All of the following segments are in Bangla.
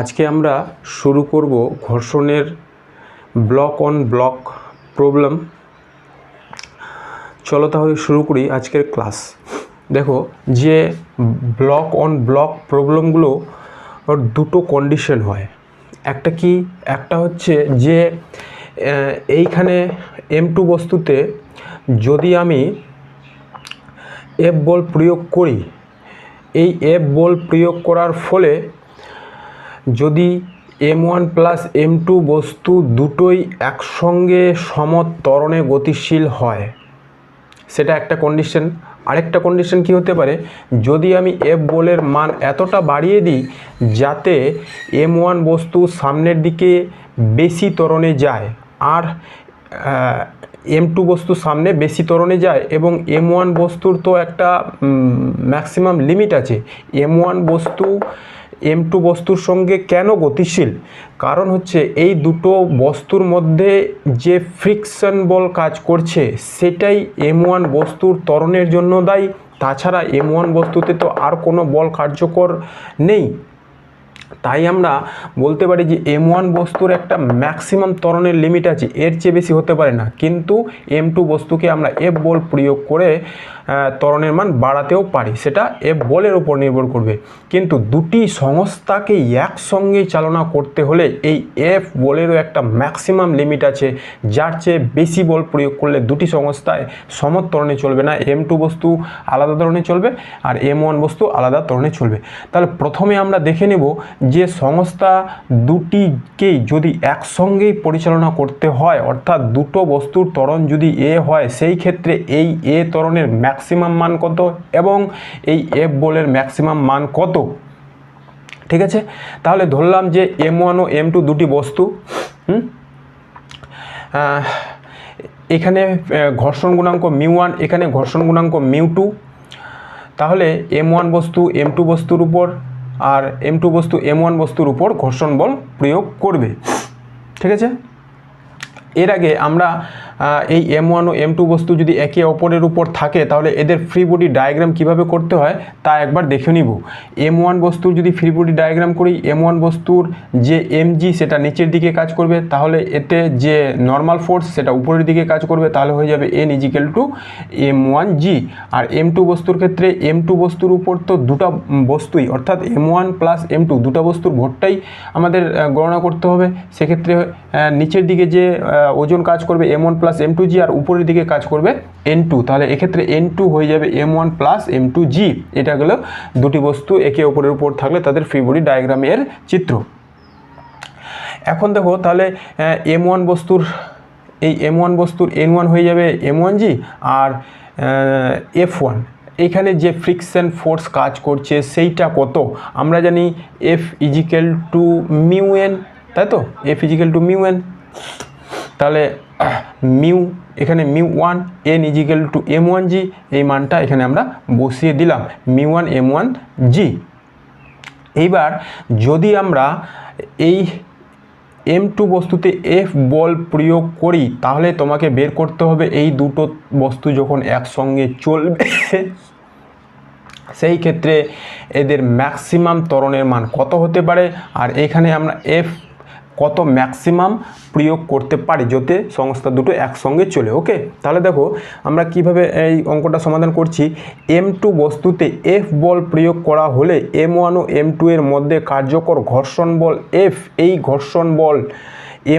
আজকে আমরা শুরু করব ঘর্ষণের ব্লক অন ব্লক প্রবলেম। চলো তাহলে শুরু করি আজকের ক্লাস। দেখো, যে ব্লক অন ব্লক প্রবলেমগুলো দুটো কন্ডিশন হয়। একটা হচ্ছে যে এইখানে M2 বস্তুতে যদি আমি এফ বল প্রয়োগ করি, এই এফ বল প্রয়োগ করার ফলে যদি M1 প্লাস M2 বস্তু দুটোই একসঙ্গে সমত্বরণে গতিশীল হয়, সেটা একটা কন্ডিশন। আরেকটা কন্ডিশন কি হতে পারে, যদি আমি এফ বলের মান এতটা বাড়িয়ে দিই যাতে M1 বস্তু সামনের দিকে বেশি ত্বরণে যায় আর M2 বস্তু সামনে বেশি ত্বরণে যায়, এবং M1 বস্তুর তো একটা ম্যাক্সিমাম লিমিট আছে। M1 বস্তু M2 বস্তুর সঙ্গে কেন গতিশীল? কারণ হচ্ছে এই দুটো বস্তুর মধ্যে যে ফ্রিকশন বল কাজ করছে সেটাই M1 বস্তুর ত্বরণের জন্য দায়ী। তাছাড়া M1 বস্তুতে তো আর কোনো বল কার্যকর নেই। তাই আমরা বলতে পারি যে M1 বস্তুর একটা ম্যাক্সিমাম ত্বরণের লিমিট আছে, এর চেয়ে বেশি হতে পারে না। কিন্তু M2 বস্তুকে আমরা এফ বল প্রয়োগ করে ত্বরণের মান বাড়াতেও পারি, সেটা এফ বলের উপর নির্ভর করবে। কিন্তু দুটি সংস্থাকে একসঙ্গে চালনা করতে হলে এই এফ বলেরও একটা ম্যাক্সিমাম লিমিট আছে, যার চেয়ে বেশি বল প্রয়োগ করলে দুটি সংস্থায় সমত্বরণে চলবে না। M2 বস্তু আলাদা ত্বরণে চলবে আর M1 বস্তু আলাদা ত্বরণে চলবে। তাহলে প্রথমে আমরা দেখে নেব যে সংস্থা দুটিকেই যদি একসঙ্গেই পরিচালনা করতে হয়, অর্থাৎ দুটো বস্তুর ত্বরণ যদি এ হয়, সেই ক্ষেত্রে এই এ ত্বরণের ম্যাক্সিমাম মান কত এবং এই এফ বলের ম্যাক্সিমাম মান কত। ঠিক আছে, তাহলে ধরলাম যে M1 ও M2 দুটি বস্তু, এখানে ঘর্ষণ গুণাঙ্ক μ1, এখানে ঘর্ষণ গুণাঙ্ক μ2। তাহলে M1 বস্তু M2 বস্তুর উপর আর M2 বস্তু M1 বস্তুর উপর ঘর্ষণ বল প্রয়োগ করবে। ঠিক আছে, এর আগে আমরা এই M1 ও M2 বস্তু যদি একে অপরের উপর থাকে তাহলে এদের ফ্রি বডি ডায়াগ্রাম কিভাবে করতে হয় তা একবার দেখে নিব। M1 বস্তুর যদি ফ্রি বডি ডায়াগ্রাম করি, M1 বস্তুর যে mg সেটা নিচের দিকে কাজ করবে, তাহলে এতে যে নর্মাল ফোর্স সেটা উপরের দিকে কাজ করবে, তাহলে হয়ে যাবে n = m1g। আর M2 বস্তুর ক্ষেত্রে M2 বস্তুর উপর তো দুটো বস্তুই, অর্থাৎ M1 প্লাস M2 দুটো বস্তুর ভরটাই আমাদের গণনা করতে হবে। সেক্ষেত্রে নিচের দিকে যে ওজন কাজ করবে M1 প্লাস M2g আর উপরের দিকে কাজ করবে N2, তাহলে এক্ষেত্রে N2 হয়ে যাবে M1 প্লাস M2g। এটা গেলো দুটি বস্তু একে অপরের উপর থাকলে তাদের ফ্রি বডি ডায়াগ্রামের চিত্র। এখন দেখো, তাহলে M1 বস্তুর M1 বস্তুর N1 হয়ে যাবে M1g আর F1, এখানে যে ফ্রিকশন ফোর্স কাজ করছে সেইটা কত আমরা জানি, F = μn, তাই তো, F = μn। তাহলে এখানে μ1, n = m1g, এই মানটা এখানে আমরা বসিয়ে দিলাম, μ1 m1g। এইবার যদি আমরা এই M2 বস্তুতে F বল প্রয়োগ করি তাহলে তোমাকে বের করতে হবে এই দুটো বস্তু যখন একসঙ্গে চলবে সেই ক্ষেত্রে এদের ম্যাক্সিমাম ত্বরণের মান কত হতে পারে, আর এখানে আমরা F কত ম্যাক্সিমাম প্রয়োগ করতে পারি যাতে সংস্থা দুটো একসঙ্গে চলে। ওকে, তাহলে দেখো আমরা কিভাবে এই অঙ্কটা সমাধান করছি। M2 বস্তুতে F বল প্রয়োগ করা হলে M1 ও M2 এর মধ্যে কার্যকর ঘর্ষণ বল F, এই ঘর্ষণ বল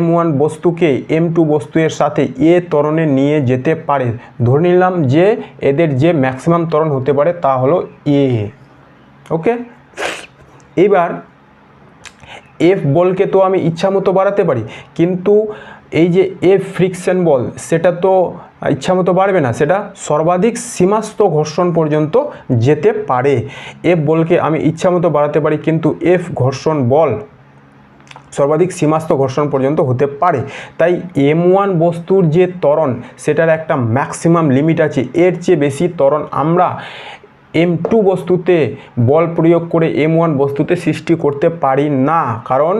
M1 বস্তুকে M2 বস্তুর সাথে এ ত্বরণে নিয়ে যেতে পারে। ধরে নিলাম যে এদের যে ম্যাক্সিমাম ত্বরণ হতে পারে তা হলো এ। ওকে, এইবার এফ বলকে তো আমি ইচ্ছা মতো বাড়াতে পারি, কিন্তু এই যে এফ ফ্রিকশন বল সেটা তো ইচ্ছা মতো বাড়বে না, সেটা সর্বাধিক সীমাস্থ ঘর্ষণ পর্যন্ত যেতে পারে। এফ বলকে আমি ইচ্ছা মতো বাড়াতে পারি, কিন্তু এফ ঘর্ষণ বল সর্বাধিক সীমাস্থ ঘর্ষণ পর্যন্ত হতে পারে। তাই M1 বস্তুর যে ত্বরণ সেটার একটা ম্যাক্সিমাম লিমিট আছে, এর চেয়ে বেশি ত্বরণ আমরা M2 বস্তুতে বল প্রয়োগ করে M1 বস্তুতে সৃষ্টি করতে পারি না, কারণ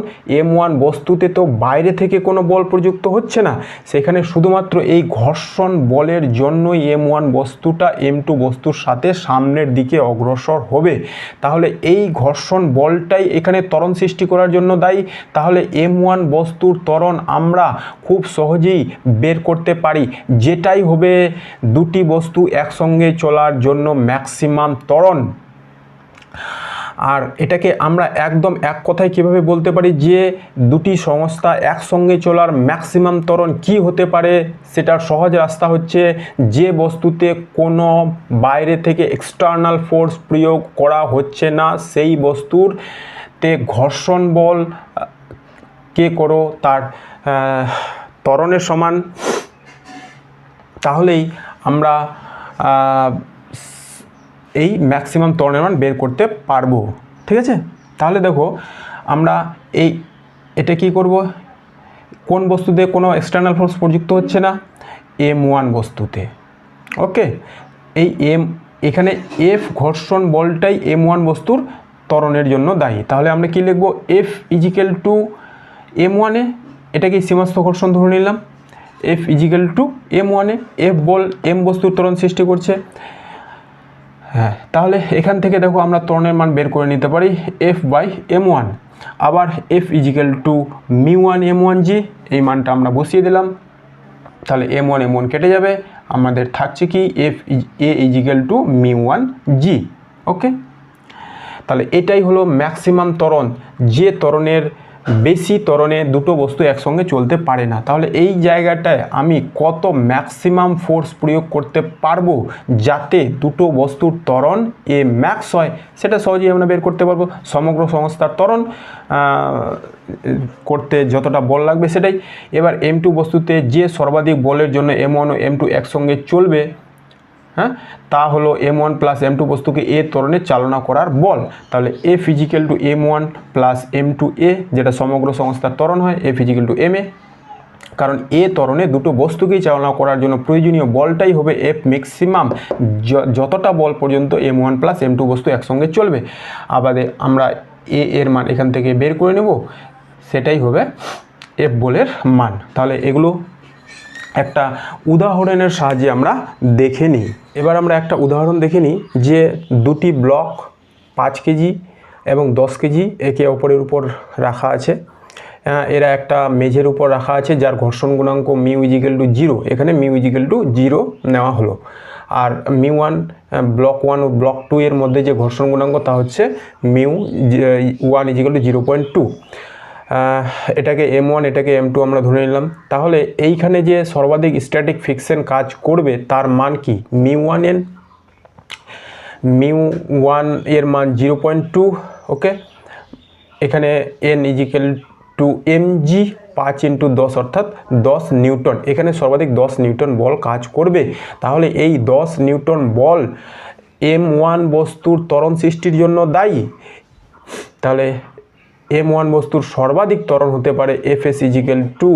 M1 বস্তুতে তো বাইরে থেকে কোনো বল প্রযুক্ত হচ্ছে না, সেখানে শুধুমাত্র এই ঘর্ষণ বলের জন্যই M1 বস্তুটা M2 বস্তুর সাথে সামনের দিকে অগ্রসর হবে। তাহলে এই ঘর্ষণ বলটাই এখানে ত্বরণ সৃষ্টি করার জন্য দায়ী। তাহলে M1 বস্তুর ত্বরণ আমরা খুব সহজেই বের করতে পারি, যেটাই হবে দুটি বস্তু একসঙ্গে চলার জন্য ম্যাক্সিমাম ত্বরণ। আর এটাকে আমরা একদম এক কথায় কীভাবে বলতে পারি যে দুটি সংস্থা একসঙ্গে চলার ম্যাক্সিমাম ত্বরণ কি হতে পারে, সেটার সহজ রাস্তা হচ্ছে যে বস্তুতে কোনো বাইরে থেকে এক্সটার্নাল ফোর্স প্রয়োগ করা হচ্ছে না, সেই বস্তুরতে ঘর্ষণ বল কে করো তার ত্বরণের সমান। তাহলেই আমরা এই ম্যাক্সিমাম ত্বরণের মান বের করতে পারবো। ঠিক আছে, তাহলে দেখো আমরা এটা কি করব, কোন বস্তুতে কোনো এক্সটার্নাল ফোর্স প্রযুক্ত হচ্ছে না, M1 বস্তুতে। ওকে, এখানে F ঘর্ষণ বলটাই M1 বস্তুর ত্বরণের জন্য দায়ী। তাহলে আমরা কি লিখব, F ইজিক্যাল টু M1 এটাকে সীমাস্থ ঘর্ষণ ধরে নিলাম, F is equal to M1 F বল M বস্তুর ত্বরণ সৃষ্টি করছে। হ্যাঁ, তাহলে এখান থেকে দেখো আমরা ত্বরণের মান বের করে নিতে পারি F বাই M1। আবার F ইজিক্যাল টু μ1 M1G, এই মানটা আমরা বসিয়ে দিলাম। তাহলে M1 M1 কেটে যাবে, আমাদের থাকছে কি F ইজিক্যাল টু μ1G। ওকে, তাহলে এটাই হলো ম্যাক্সিমাম ত্বরণ, যে ত্বরণের বেশি ত্বরণে দুটো বস্তু একসঙ্গে চলতে পারে না। তাহলে এই জায়গাটায় আমি কত ম্যাক্সিমাম ফোর্স প্রয়োগ করতে পারবো যাতে দুটো বস্তুর ত্বরণ এ ম্যাক্স হয়, সেটা সহজেই আমরা বের করতে পারবো। সমগ্র সংস্থার ত্বরণ করতে যতটা বল লাগবে সেটাই। এবার M2 বস্তুতে যে সর্বাধিক বলের জন্য M1 ও M2 একসঙ্গে চলবে, হ্যাঁ, তা হলো M1 প্লাস M2 বস্তুকে এ ত্বরণে চালনা করার বল। তাহলে F is equal to M1 plus M2A, যেটা সমগ্র সংস্থার ত্বরণ হয়, F ইজিক্যাল টু MA, কারণ এ ত্বরণে দুটো বস্তুকেই চালনা করার জন্য প্রয়োজনীয় বলটাই হবে F ম্যাক্সিমাম, যতটা বল পর্যন্ত M1 প্লাস M2 বস্তু একসঙ্গে চলবে। আবার আমরা এর মান এখান থেকে বের করে নেব, সেটাই হবে F বলের মান। তাহলে এগুলো একটা উদাহরণের সাহায্যে আমরা দেখে নিই। এবার আমরা একটা উদাহরণ দেখে নিই যে দুটি ব্লক 5 কেজি এবং 10 কেজি একে অপরের উপর রাখা আছে। এরা একটা মেঝের উপর রাখা আছে যার ঘর্ষণ গুণাঙ্ক মিউ ইজিক্যাল টু 0, এখানে মিউ ইজিক্যাল টু 0 নেওয়া হলো। আর μ1 ব্লক 1 ও ব্লক 2 এর মধ্যে যে ঘর্ষণ গুণাঙ্ক তা হচ্ছে μ1 ইজিক্যাল টু 0.2। এটাকে M1 এটাকে M2 আমরা ধরে নিলাম। তাহলে এইখানে যে সর্বাধিক স্ট্যাটিক ফ্রিকশন কাজ করবে তার মান কি, μ1 এর মান 0.2। ওকে, এখানে N ইজিক্যাল টু mg 5 × 10 অর্থাৎ 10 নিউটন, এখানে সর্বাধিক 10 নিউটন বল কাজ করবে। তাহলে এই 10 নিউটন বল M1 বস্তুর ত্বরণ সৃষ্টির জন্য দায়ী। তাহলে M1 বস্তুর সর্বাধিক ত্বরণ হতে পারে Fs equal to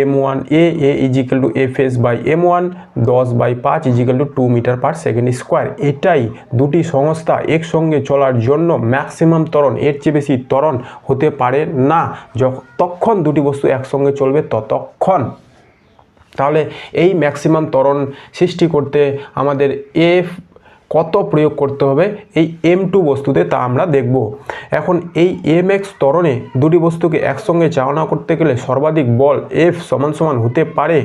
M1A, A equal to Fs by M1, 10/5 equal to 2 metre per second square. এটাই দুটি সংস্থা একসঙ্গে চলার জন্য ম্যাক্সিমাম ত্বরণ, এর চেয়ে বেশি ত্বরণ হতে পারে না। যতক্ষণ দুটি বস্তু একসঙ্গে চলবে ততক্ষণ। তাহলে এই ম্যাক্সিমাম ত্বরণ সৃষ্টি করতে আমাদের F কত প্রয়োগ করতে হবে এই M2 বস্তুতে তা আমরা দেখব। এখন এই mx ত্বরণে দুটি বস্তুকে একসঙ্গে চালনা করতে গেলে সর্বাধিক বল F সমান সমান হতে পারে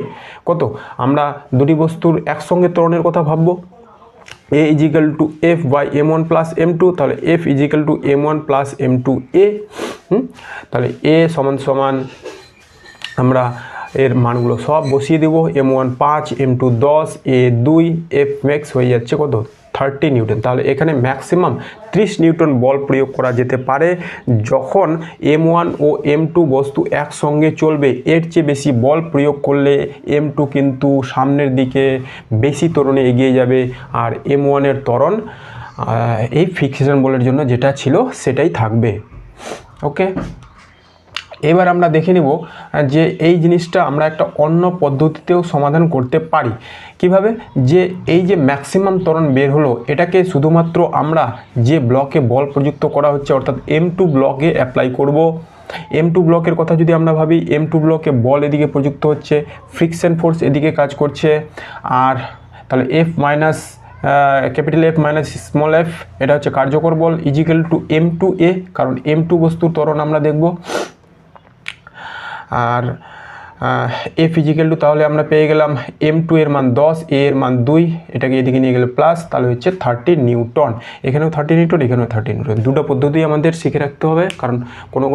কত, আমরা দুটি বস্তুর একসঙ্গে ত্বরণের কথা ভাবব। A equal to F by M1 plus M2, তাহলে F is equal to M1 plus M2A। তাহলে A সমান সমান আমরা এর মানগুলো সব বসিয়ে দেব, M1 5, M2 10, A 2, F max হয়ে যাচ্ছে কত, 30 নিউটন। তাহলে এখানে ম্যাক্সিমাম 30 নিউটন বল প্রয়োগ করা যেতে পারে যখন M1 ও M2 বস্তু একসঙ্গে চলবে। এর চেয়ে বেশি বল প্রয়োগ করলে M2 কিন্তু সামনের দিকে বেশি ত্বরণে এগিয়ে যাবে, আর M1 এর ত্বরণ এই ফিক্সেশন বলের জন্য যেটা ছিল সেটাই থাকবে। ওকে, এবার আমরা দেখে নিব যে এই জিনিসটা আমরা একটা অন্য পদ্ধতিতেও সমাধান করতে পারি। কিভাবে? যে এই যে ম্যাক্সিমাম ত্বরণ বের হলো, এটাকে শুধুমাত্র আমরা যে ব্লকে বল প্রযুক্ত করা হচ্ছে অর্থাৎ M2 ব্লকে অ্যাপ্লাই করব। M2 ব্লকের কথা যদি আমরা ভাবি, M2 ব্লকে বল এদিকে প্রযুক্ত হচ্ছে, ফ্রিকশন ফোর্স এদিকে কাজ করছে, আর তাহলে F minus capital F minus small f এটা হচ্ছে কার্যকর বল ইজিক্যাল টু M2A, কারণ M2 বস্তুর ত্বরণ আমরা দেখব। আর F ইজিক্যাল টু তাহলে আমরা পেয়ে গেলাম M2 এর মান 10, A এর মান 2, এটাকে এদিকে নিয়ে গেলে প্লাস, তাহলে হচ্ছে 30 নিউটন। এখানেও 30 নিউটন, এখানেও 30 নিউটন। দুটো পদ্ধতি আমাদের শিখে রাখতে হবে, কারণ কোনো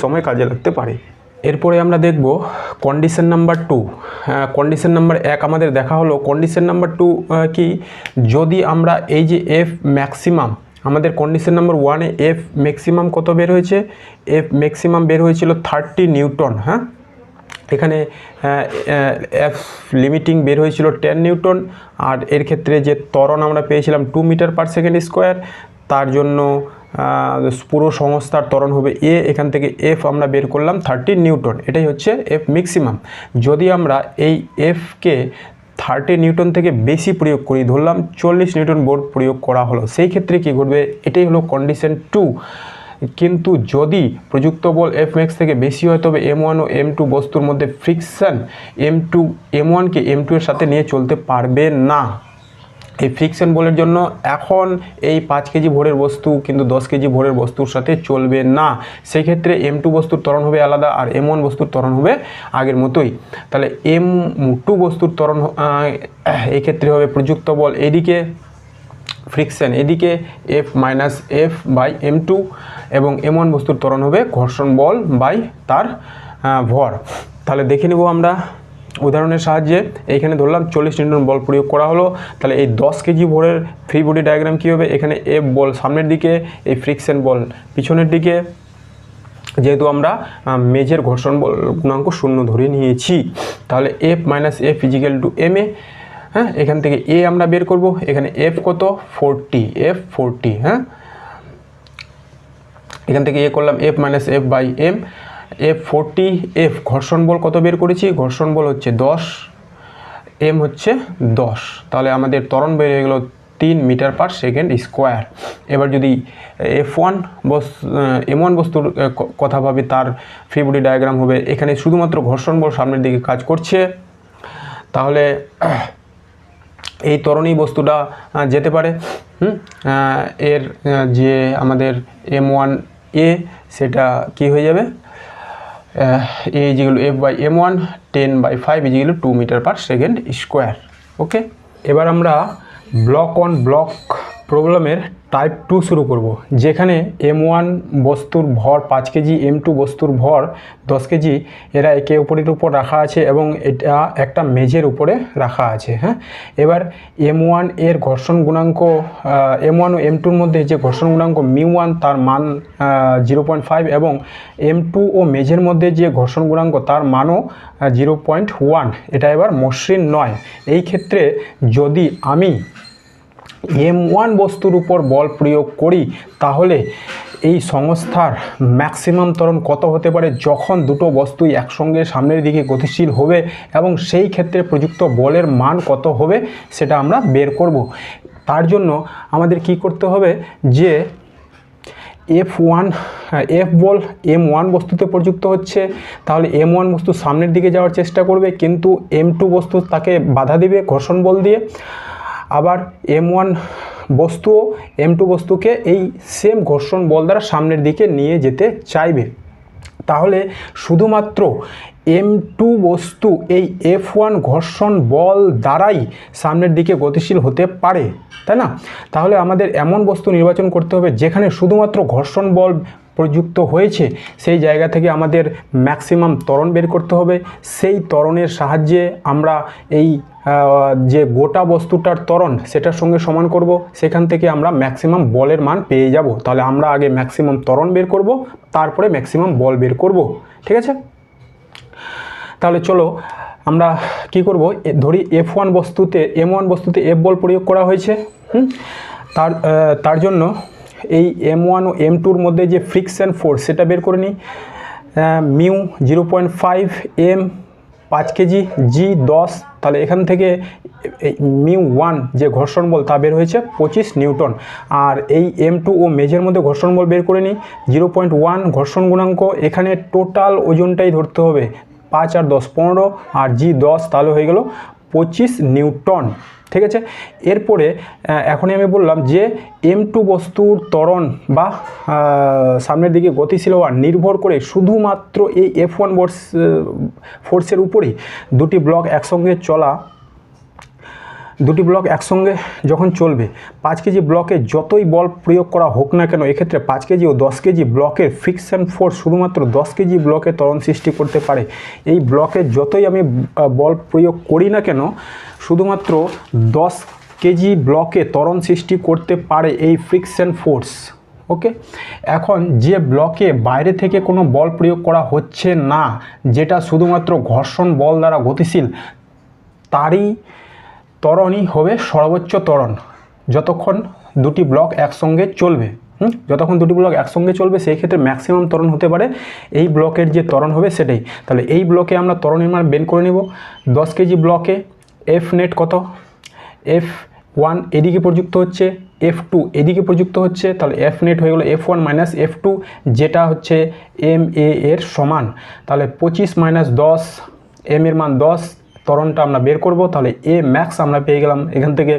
সময় কাজে লাগতে পারে। এরপরে আমরা দেখব কন্ডিশন নাম্বার 2। কন্ডিশন নাম্বার 1 আমাদের দেখা হলো। কন্ডিশন নাম্বার 2 কি? যদি আমরা এই যে F ম্যাক্সিমাম, আমাদের কন্ডিশন নাম্বার 1-এ F ম্যাক্সিমাম কত বের হয়েছে? F ম্যাক্সিমাম বের হয়েছিল 30 নিউটন। হ্যাঁ, এখানে F লিমিটিং বের হয়েছিল 10 নিউটন, আর এর ক্ষেত্রে যে ত্বরণ আমরা পেয়েছিলাম 2 মিটার পার সেকেন্ড স্কোয়ার, তার জন্য পুরো সংস্থার ত্বরণ হবে A। এখান থেকে F আমরা বের করলাম 30 নিউটন, এটাই হচ্ছে F ম্যাক্সিমাম। যদি আমরা এই Fকে 30 নিউটন থেকে বেশি প্রয়োগ করি, ধরলাম 40 নিউটন বোর্ড প্রয়োগ করা হলো, সেই ক্ষেত্রে কী ঘটবে? এটাই হলো কন্ডিশন 2। কিন্তু যদি প্রযুক্ত বল F ম্যাক্স থেকে বেশি হয়, তবে M1 ও M2 বস্তুর মধ্যে ফ্রিকশন M1কে M2 এর সাথে নিয়ে চলতে পারবে না। এই ফ্রিকশন বলের জন্য এখন এই 5 কেজি ভরের বস্তু কিন্তু 10 কেজি ভরের বস্তুর সাথে চলবে না। সেই ক্ষেত্রে M2 বস্তুর ত্বরণ হবে আলাদা, আর M1 বস্তুর ত্বরণ হবে আগের মতোই। তাহলে M2 বস্তুর ত্বরণ এই ক্ষেত্রে হবে প্রযুক্ত বল এদিকে, ফ্রিকশন এদিকে F minus F by M2, এবং M1 বস্তুর ত্বরণ হবে ঘর্ষণ বল বাই তার ভর। তাহলে দেখে নেব আমরা উদাহরণের সাহায্যে। এইখানে ধরলাম 40 নিউটন বল প্রয়োগ করা হলো, তাহলে এই 10 কেজি ভরের ফ্রি বডি ডায়াগ্রাম কী হবে? এখানে F বল সামনের দিকে, এই ফ্রিকশন বল পিছনের দিকে, যেহেতু আমরা মেজের ঘর্ষণ বল গুণাঙ্ক 0 ধরে নিয়েছি। তাহলে F minus F is equal to MA। হ্যাঁ, এখান থেকে A আমরা বের করব। এখানে F কত? 40, F 40। হ্যাঁ, এখান থেকে A করলাম F minus F by M, F 40, F ঘর্ষণ বল কত বের করেছি? ঘর্ষণ বল হচ্ছে 10, M হচ্ছে 10। তাহলে আমাদের ত্বরণ বের হয়ে গেল 3 মিটার পার সেকেন্ড স্কোয়ার। এবার যদি M1 বস্তুর কথা ভাবি, তার ফ্রি বডি ডায়াগ্রাম হবে, এখানে শুধুমাত্র ঘর্ষণ বল সামনের দিকে কাজ করছে, তাহলে এই ত্বরণী বস্তুটা যেতে পারে। এর যে আমাদের M1A সেটা কি হয়ে যাবে? A equal F by M1, 10/5 equal 2 metre per second square. Okay, এবার আমরা ব্লক অন ব্লক প্রবলেমের টাইপ 2 শুরু করব, যেখানে M1 বস্তুর ভর 5 কেজি, M2 বস্তুর ভর 10 কেজি, এরা একে অপরের উপর রাখা আছে এবং এটা একটা মেজের উপরে রাখা আছে। হ্যাঁ, এবার M1 এর ঘর্ষণ গুণাঙ্ক, M1 ও M2-র মধ্যে যে ঘর্ষণ গুণাঙ্ক μ1 তার মান 0.5, এবং M2 ও মেজের মধ্যে যে ঘর্ষণ গুণাঙ্ক তার মানও 0.1। এটা এবার মসৃণ নয়। এই ক্ষেত্রে যদি আমি M1 বস্তুর উপর বল প্রয়োগ করি, তাহলে এই সংস্থার ম্যাক্সিমাম ত্বরণ কত হতে পারে যখন দুটো বস্তুই একসঙ্গে সামনের দিকে গতিশীল হবে, এবং সেই ক্ষেত্রে প্রযুক্ত বলের মান কত হবে সেটা আমরা বের করব। তার জন্য আমাদের কি করতে হবে? যে F বল M1 বস্তুতে প্রযুক্ত হচ্ছে, তাহলে M1 বস্তু সামনের দিকে যাওয়ার চেষ্টা করবে, কিন্তু M2 বস্তু তাকে বাধা দিবে ঘর্ষণ বল দিয়ে। আবার M1 বস্তুও M2 বস্তুকে এই সেম ঘর্ষণ বল দ্বারা সামনের দিকে নিয়ে যেতে চাইবে। তাহলে শুধুমাত্র M2 বস্তু এই F1 ঘর্ষণ বল দ্বারাই সামনের দিকে গতিশীল হতে পারে, তাই না? তাহলে আমাদের এমন বস্তু নির্বাচন করতে হবে যেখানে শুধুমাত্র ঘর্ষণ বল প্রযুক্ত হয়েছে, সেই জায়গা থেকে আমাদের ম্যাক্সিমাম ত্বরণ বের করতে হবে। সেই ত্বরণের সাহায্যে আমরা এই যে গোটা বস্তুটার ত্বরণ সেটার সঙ্গে সমান করব, সেখান থেকে আমরা ম্যাক্সিমাম বলের মান পেয়ে যাব। তাহলে আমরা আগে ম্যাক্সিমাম ত্বরণ বের করব, তারপরে ম্যাক্সিমাম বল বের করব। ঠিক আছে, তাহলে চলো আমরা কি করব, ধরি M1 বস্তুতে F বল প্রয়োগ করা হয়েছে। তার জন্য এই M1 ও M2-র মধ্যে যে ফ্রিকশন ফোর্স সেটা বের করে নিই। Mu 0.5, M 5 KG, G 10। তাহলে এখান থেকে মিউ 1 যে ঘর্ষণ বল তা বের হয়েছে 25 নিউটন। আর এই M2 ও মেঝের মধ্যে ঘর্ষণ বল বের করে নিই 0.1 ঘর্ষণ গুণাঙ্ক, এখানে টোটাল ওজনটাই ধরতে হবে 5 আর 10 15, আর জি 10, তাহলে হয়ে গেল 25 নিউটন। ঠিক আছে, এরপরে এখনই আমি বললাম যে M2 বস্তুর ত্বরণ বা সামনের দিকে গতিশীল হওয়া নির্ভর করে শুধুমাত্র এই F1 ফোর্সের উপরেই। দুটি ব্লক একসঙ্গে যখন চলবে, 5 কেজি ব্লকে যতই বল প্রয়োগ করা হোক না কেন, এক্ষেত্রে 5 কেজি ও 10 কেজি ব্লকের ফ্রিকশন ফোর্স শুধুমাত্র 10 কেজি ব্লকে ত্বরণ সৃষ্টি করতে পারে। এই ব্লকে যতই আমি বল প্রয়োগ করি না কেন, শুধুমাত্র 10 কেজি ব্লকে ত্বরণ সৃষ্টি করতে পারে এই ফ্রিকশন ফোর্স। ওকে, এখন যে ব্লকে বাইরে থেকে কোনো বল প্রয়োগ করা হচ্ছে না, যেটা শুধুমাত্র ঘর্ষণ বল দ্বারা গতিশীল, তারই ত্বরণই হবে সর্বোচ্চ ত্বরণ যতক্ষণ দুটি ব্লক একসঙ্গে চলবে। যতক্ষণ দুটি ব্লক একসঙ্গে চলবে সেই ক্ষেত্রে ম্যাক্সিমাম ত্বরণ হতে পারে এই ব্লকের যে ত্বরণ হবে সেটাই। তাহলে এই ব্লকে আমরা ত্বরণের মান বের করে নেব। 10 কেজি ব্লকে এফ নেট কত? F1 এদিকে প্রযুক্ত হচ্ছে, F2 এদিকে প্রযুক্ত হচ্ছে, তাহলে এফ নেট হয়ে গেলো F1 মাইনাস F2, যেটা হচ্ছে MA এর সমান। তাহলে 25 মাইনাস 10, M এর মান 10, ত্বরণটা আমরা বের করব। তাহলে এ ম্যাক্স আমরা পেয়ে গেলাম, এখান থেকে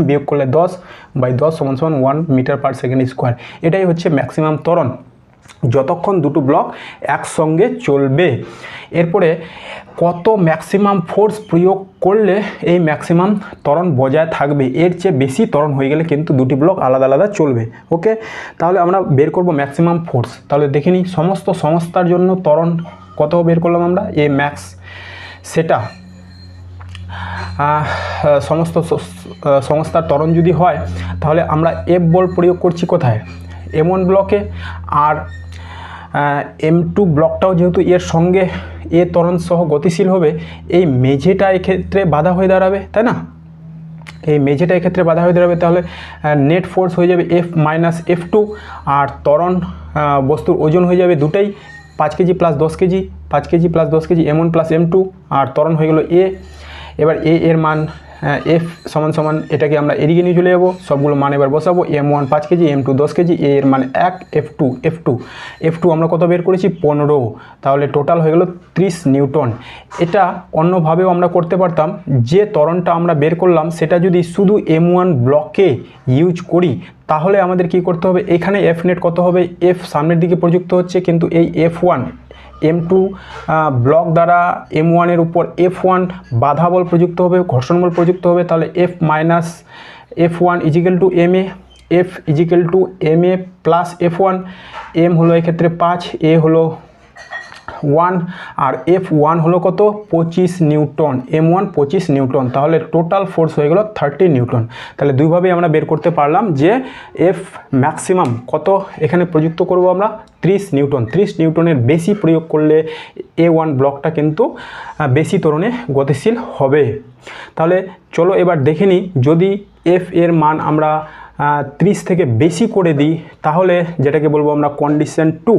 বিয়োগ করলে 10/10 = 1 মিটার পার সেকেন্ড স্কোয়ার। এটাই হচ্ছে ম্যাক্সিমাম ত্বরণ যতক্ষণ দুটো ব্লক একসঙ্গে চলবে। এরপরে কত ম্যাক্সিমাম ফোর্স প্রয়োগ করলে এই ম্যাক্সিমাম ত্বরণ বজায় থাকবে, এর চেয়ে বেশি ত্বরণ হয়ে গেলে কিন্তু দুটি ব্লক আলাদা আলাদা চলবে। ওকে, তাহলে আমরা বের করব ম্যাক্সিমাম ফোর্স। তাহলে দেখে নিই সমস্ত সংস্থার জন্য ত্বরণ কত বের করলাম আমরা, এ ম্যাক্স। সেটা সমস্ত সংস্থার ত্বরণ যদি হয়, তাহলে আমরা এফ বল প্রয়োগ করছি কোথায়? M1 ব্লকে। আর M2 ব্লকটাও যেহেতু এর সঙ্গে এ ত্বরণ সহ গতিশীল হবে, এই মেঝেটা এক্ষেত্রে বাধা হয়ে দাঁড়াবে, তাই না? এই মেঝেটা এক্ষেত্রে বাধা হয়ে দাঁড়াবে। তাহলে নেট ফোর্স হয়ে যাবে F মাইনাস F2, আর ত্বরণ বস্তুর ওজন হয়ে যাবে দুটাই 5 KG plus 10 KG, 5 KG plus 10 KG, M1 plus M2, আর ত্বরণ হয়ে গেল এ। এবার এ এর মান F সমান এটাকে আমরা এদিকে নিয়ে চলে যাবো, সবগুলো মান এবার বসাবো। M1 5 কেজি, M2 10 কেজি, এ এর মান 1, F2 আমরা কত বের করেছি? 15। তাহলে টোটাল হয়ে গেল 30 নিউটন। এটা অন্যভাবেও আমরা করতে পারতাম, যে ত্বরণটা আমরা বের করলাম সেটা যদি শুধু M1 ব্লকে ইউজ করি, তাহলে আমাদের কি করতে হবে? এখানে F নেট কত হবে? F সামনের দিকে প্রযুক্ত হচ্ছে, কিন্তু এই F1 M2 ব্লক দ্বারা M1 এর উপর F1 বাধা বল প্রযুক্ত হবে, ঘর্ষণ বল প্রযুক্ত হবে। তাহলে F minus F1 equal to MA, F is equal to MA plus F1। M হলো এক্ষেত্রে 5, A হলো 1, আর F1 হলো কত? 25 নিউটন, M1 25 নিউটন। তাহলে টোটাল ফোর্স হয়ে গেল 30 নিউটন। তাহলে দুইভাবেই আমরা বের করতে পারলাম যে F ম্যাক্সিমাম কত এখানে প্রযুক্ত করব আমরা? 30 নিউটন। 30 নিউটনের বেশি প্রয়োগ করলে A1 ব্লকটা কিন্তু বেশি ত্বরণে গতিশীল হবে। তাহলে চলো এবার দেখে নিই, যদি F এর মান আমরা 30 থেকে বেশি করে দিই, তাহলে যেটাকে বলবো আমরা কন্ডিশন 2।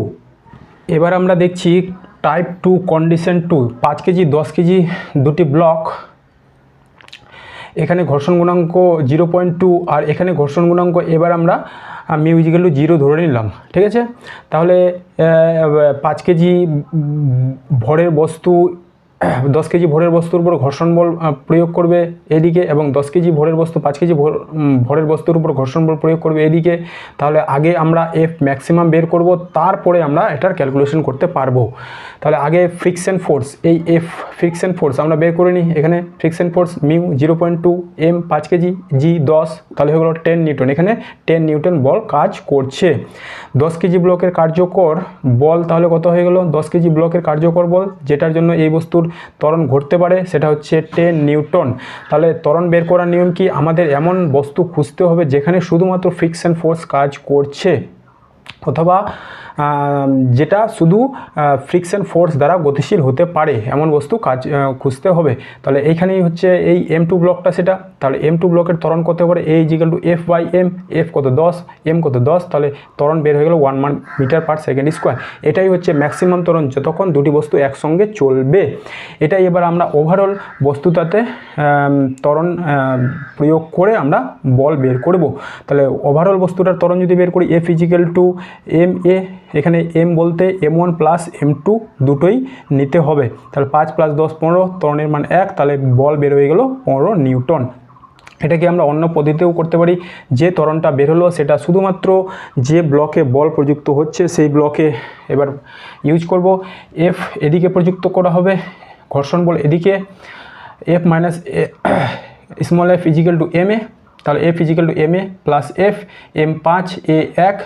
এবার আমরা দেখছি টাইপ 2 কন্ডিশন 2। 5 কেজি 10 কেজি দুটি ব্লক, এখানে ঘর্ষণ গুণাঙ্ক 0.2, আর এখানে ঘর্ষণ গুণাঙ্ক এবার আমরা মিউ ইকুয়াল টু 0 ধরে নিলাম। ঠিক আছে, তাহলে 5 কেজি ভরের বস্তু 10 কেজি ভরের বস্তুর উপর ঘর্ষণ বল প্রয়োগ করবে এদিকে, এবং 10 কেজি ভরের বস্তু 5 কেজি ভরের বস্তুর উপর ঘর্ষণ বল প্রয়োগ করবে এদিকে। তাহলে আগে আমরা F ম্যাক্সিমাম বের করব, তারপরে আমরা এটার ক্যালকুলেশন করতে পারবো। তাহলে আগে ফ্রিকশন ফোর্স, এই F ফ্রিকশন ফোর্স আমরা বের করে নিই। এখানে friction force mu 0.2, M 5 KG, G 10, তাহলে হয়ে গেল 10 নিউটন। এখানে 10 নিউটন বল কাজ করছে। 10 কেজি ব্লকের কার্যকর বল তাহলে কত হয়ে গেল? 10 কেজি ব্লকের কার্যকর বল যেটার জন্য এই বস্তুর ত্বরণ ঘটতে পারে সেটা হচ্ছে 10 নিউটন। তাহলে ত্বরণ বের করার নিয়ম কি? আমাদের এমন বস্তু খুঁজতে হবে যেখানে শুধুমাত্র ফ্রিকশন ফোর্স কাজ করছে। অথবা যেটা শুধু ফ্রিকশন ফোর্স দ্বারা গতিশীল হতে পারে এমন বস্তু খুঁজতে হবে। তাহলে এইখানেই হচ্ছে এই M2 ব্লকটা সেটা। তাহলে M2 ব্লকের ত্বরণ কত পারে A = F/m, F কত 10, M কত 10, তাহলে ত্বরণ বের হয়ে গেল 1 মিটার পার সেকেন্ড স্কোয়ার। এটাই হচ্ছে ম্যাক্সিমাম ত্বরণ যতক্ষণ দুটি বস্তু একসঙ্গে চলবে। এটাই এবার আমরা ওভারঅল বস্তুটাতে ত্বরণ প্রয়োগ করে আমরা বল বের করব। তাহলে ওভারঅল বস্তুটার ত্বরণ যদি বের করি F = ma, এখানে m বলতে m1 প্লাস m2 দুটোই নিতে হবে। তাহলে 5 + 10 15, ত্বরণের মান 1, তাহলে বল বের হয়ে গেল 15 নিউটন। এটাকে আমরা অন্য পদ্ধতিতেও করতে পারি। যে ত্বরণটা বের হলো সেটা শুধুমাত্র যে ব্লকে বল প্রযুক্ত হচ্ছে সেই ব্লকে এবার ইউজ করব। F এদিকে প্রযুক্ত করা হবে, ঘর্ষণ বল এদিকে, F - স্মল f = ma, তাহলে F = ma plus F, m5 a 1,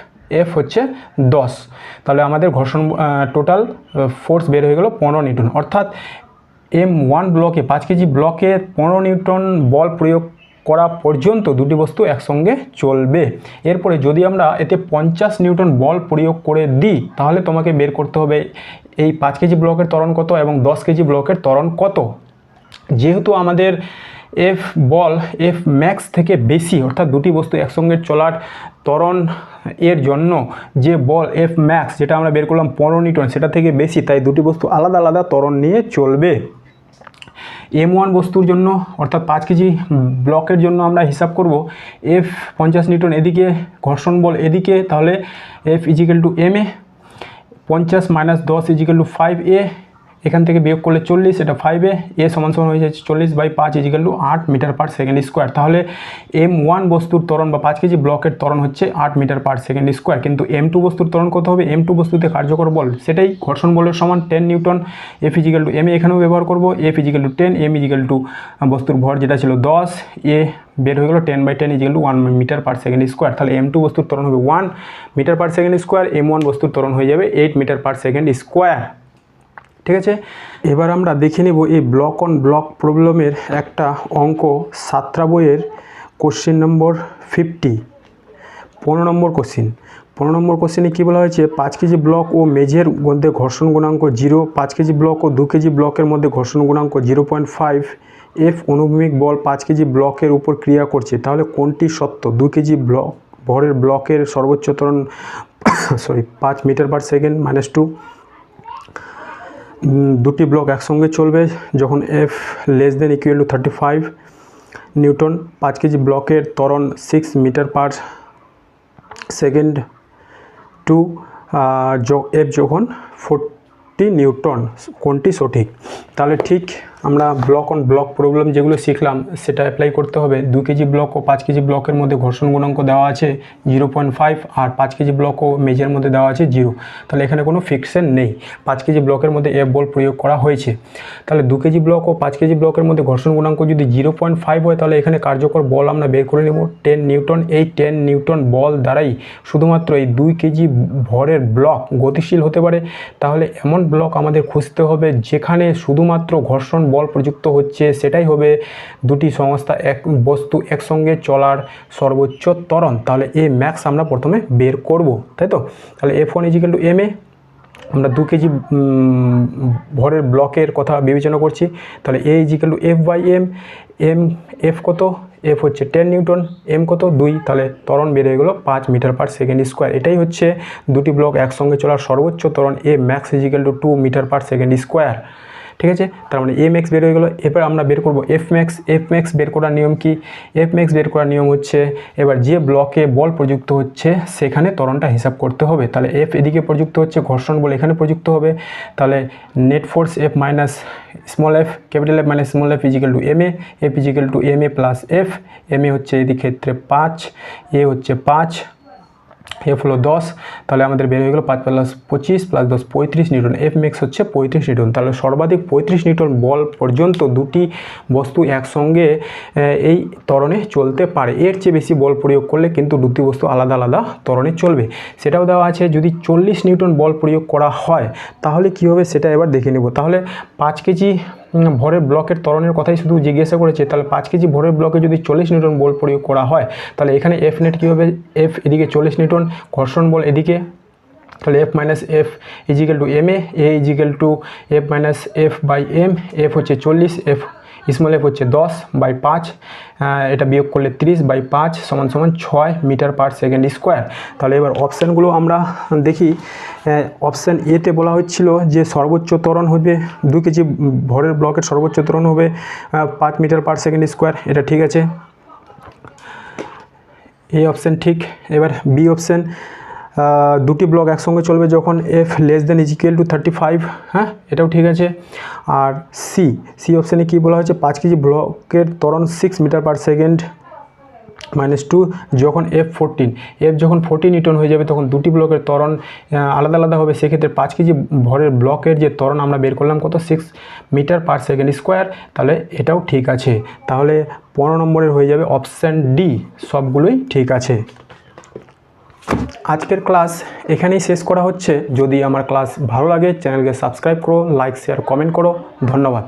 F হচ্ছে 10, তাহলে আমাদের ঘর্ষণ টোটাল ফোর্স বের হয়ে গেল 15 নিউটন। অর্থাৎ M1 ব্লকে 5 কেজি ব্লকে 15 নিউটন বল প্রয়োগ করা পর্যন্ত দুটি বস্তু একসঙ্গে চলবে। এরপরে যদি আমরা এতে 50 নিউটন বল প্রয়োগ করে দিই তাহলে তোমাকে বের করতে হবে এই 5 কেজি ব্লকের ত্বরণ কত এবং 10 কেজি ব্লকের ত্বরণ কত। যেহেতু আমাদের F বল F ম্যাক্স থেকে বেশি, অর্থাৎ দুটি বস্তু একসঙ্গে চলার ত্বরণ এর জন্য যে বল F ম্যাক্স যেটা আমরা বের করলাম 15 নিউটন সেটা থেকে বেশি, তাই দুটি বস্তু আলাদা আলাদা ত্বরণ নিয়ে চলবে। M1 বস্তুর জন্য অর্থাৎ 5 কেজি ব্লকের জন্য আমরা হিসাব করব F 50 নিউটন এদিকে, ঘর্ষণ বল এদিকে, তাহলে F = ma, 50 - 10 = 5a, এখান থেকে বিয়োগ করলে 40, এটা 5a, a সমান হয়ে যাচ্ছে 40/5 = 8 মিটার পার সেকেন্ড স্কোয়ার। তাহলে M1 বস্তুর ত্বরণ বা 5 কেজি ব্লকের ত্বরণ হচ্ছে 8 মিটার পার সেকেন্ড স্কোয়ার। কিন্তু M2 বস্তুর ত্বরণ কত হবে? M2 বস্তুতে কার্যকর বল সেটাই ঘর্ষণ বলের সমান 10 নিউটন। F = ma এখানেও ব্যবহার করব, F = 10, m = বস্তুর ভর যেটা ছিল 10, a বের হয়ে গেল 10/10 = 1 মিটার পার সেকেন্ড স্কোয়ার। তাহলে M2 বস্তুর ত্বরণ হবে 1 metre per second square, M1 বস্তুর ত্বরণ হয়ে যাবে 8 মিটার পার সেকেন্ড স্কোয়ার। ঠিক আছে, এবার আমরা দেখে নেব এই ব্লক অন ব্লক প্রবলেমের একটা অঙ্ক 7টা বইয়ের কোশ্চেন নম্বর 50, 15 নম্বর কোশ্চেন। 15 নম্বর কোশ্চেনে কী বলা হয়েছে? 5 কেজি ব্লক ও মেঝের মধ্যে ঘর্ষণ গুণাঙ্ক 0, 5 কেজি ব্লক ও 2 কেজি ব্লকের মধ্যে ঘর্ষণ গুণাঙ্ক 0.5, F অনুভূমিক বল 5 কেজি ব্লকের উপর ক্রিয়া করছে, তাহলে কোনটি সত্য? 2 কেজি ব্লক ভরের ব্লকের সর্বোচ্চ ত্বরণ 5 মিটার পার সেকেন্ড -2, দুটি ব্লক একসঙ্গে চলবে যখন F <= 35 নিউটন, 5 কেজি ব্লকের ত্বরণ 6 মিটার পার সেকেন্ড 2, F যখন 40 নিউটন, কোনটি সঠিক? তাহলে ঠিক আমরা ব্লক অন ব্লক প্রবলেম যেগুলো শিখলাম সেটা অ্যাপ্লাই করতে হবে। 2 কেজি ব্লক ও 5 কেজি ব্লকের মধ্যে ঘর্ষণ গুণাঙ্ক দেওয়া আছে 0.5 আর 5 কেজি ব্লক ও মেঝের মধ্যে দেওয়া আছে 0, তাহলে এখানে কোনো ফিকশন নেই। 5 কেজি ব্লকের মধ্যে F বল প্রয়োগ করা হয়েছে। তাহলে 2 কেজি ব্লক ও 5 কেজি ব্লকের মধ্যে ঘর্ষণ গুণাঙ্ক যদি 0.5 হয় তাহলে এখানে কার্যকর বল আমরা বের করে নেব 10 নিউটন। এই 10 নিউটন বল দ্বারাই শুধুমাত্র এই 2 কেজি ভরের ব্লক গতিশীল হতে পারে। তাহলে এমন ব্লক আমাদের খুঁজতে হবে যেখানে শুধুমাত্র ঘর্ষণ বল প্রযুক্ত হচ্ছে, সেটাই হবে দুটি সংস্থা এক বস্তু একসঙ্গে চলার সর্বোচ্চ ত্বরণ। তাহলে এ ম্যাক্স আমরা প্রথমে বের করব, তাই তো? তাহলে F1 = ma, আমরা 2 কেজি ভরের ব্লকের কথা বিবেচনা করছি, তাহলে A = F/m, F কত? F হচ্ছে 10 নিউটন, M কত? 2, তাহলে ত্বরণ বের হয়ে গেল 5 মিটার পার সেকেন্ড স্কোয়ার। এটাই হচ্ছে দুটি ব্লক একসঙ্গে চলার সর্বোচ্চ ত্বরণ A max = 2 metre per second square. ঠিক আছে, তার মানে A max বের হয়ে গেলো। এবার আমরা বের করব F max। F max বের করার নিয়ম কি? F max বের করার নিয়ম হচ্ছে এবার যে ব্লকে বল প্রযুক্ত হচ্ছে সেখানে ত্বরণটা হিসাব করতে হবে। তাহলে F এদিকে প্রযুক্ত হচ্ছে, ঘর্ষণ বল এখানে প্রযুক্ত হবে, তাহলে net force F minus small f capital F minus small f = ma, F = ma plus F, ma হচ্ছে এই ক্ষেত্রে 5, a হচ্ছে 5, F হলো 10, তাহলে আমাদের বের হয়ে গেল 5 + 25 + 10 35 নিউটন। F max হচ্ছে 35 নিউটন। তাহলে সর্বাধিক 35 নিউটন বল পর্যন্ত দুটি বস্তু একসঙ্গে এই ত্বরণে চলতে পারে। এর চেয়ে বেশি বল প্রয়োগ করলে কিন্তু দুটি বস্তু আলাদা আলাদা ত্বরণে চলবে। সেটাও দেওয়া আছে। যদি 40 নিউটন বল প্রয়োগ করা হয় তাহলে কী হবে সেটা এবার দেখে নেব। তাহলে 5 কেজি ভরের ব্লকের ত্বরণের কথাই শুধু জিজ্ঞাসা করেছে, তাহলে 5 কেজি ভরের ব্লকে যদি 40 নিউটন বল প্রয়োগ করা হয় তাহলে এখানে F নেট কী হবে? F এদিকে 40 নিউটন, ঘর্ষণ বল এদিকে তাহলে F minus F equal to M A equal to F minus F by M, F হচ্ছে 40, এফ স্মল এফ হচ্ছে 10/5, এটা বিয়োগ করলে 30/5 সমান 6 মিটার পার সেকেন্ড স্কোয়ার। তাহলে এবার অপশানগুলো আমরা দেখি। অপশান এতে বলা হচ্ছিল যে সর্বোচ্চ ত্বরণ হবে 2 কেজি ভরের ব্লকের সর্বোচ্চ ত্বরণ হবে 5 মিটার পার সেকেন্ড স্কোয়ার, এটা ঠিক আছে, এই অপশান ঠিক। এবার বি অপশান, দুটি ব্লক একসঙ্গে চলবে যখন F less than equal to 35, হ্যাঁ এটাও ঠিক আছে। আর সি অপশানে কী বলা হয়েছে, 5 কেজি ব্লকের ত্বরণ 6 মিটার পার সেকেন্ড -2 যখন এফ যখন 40 নিউটন হয়ে যাবে তখন দুটি ব্লকের ত্বরণ আলাদা আলাদা হবে। সেক্ষেত্রে 5 কেজি ভরের ব্লকের যে ত্বরণ আমরা বের করলাম কত, 6 মিটার পার সেকেন্ড স্কোয়ার, তাহলে এটাও ঠিক আছে। তাহলে 15 নম্বরের হয়ে যাবে অপশান ডি, সবগুলোই ঠিক আছে। আজকের ক্লাস এখানেই শেষ করা হচ্ছে। যদি আমার ক্লাস ভালো লাগে চ্যানেলকে সাবস্ক্রাইব করো, লাইক শেয়ার কমেন্ট করো, ধন্যবাদ।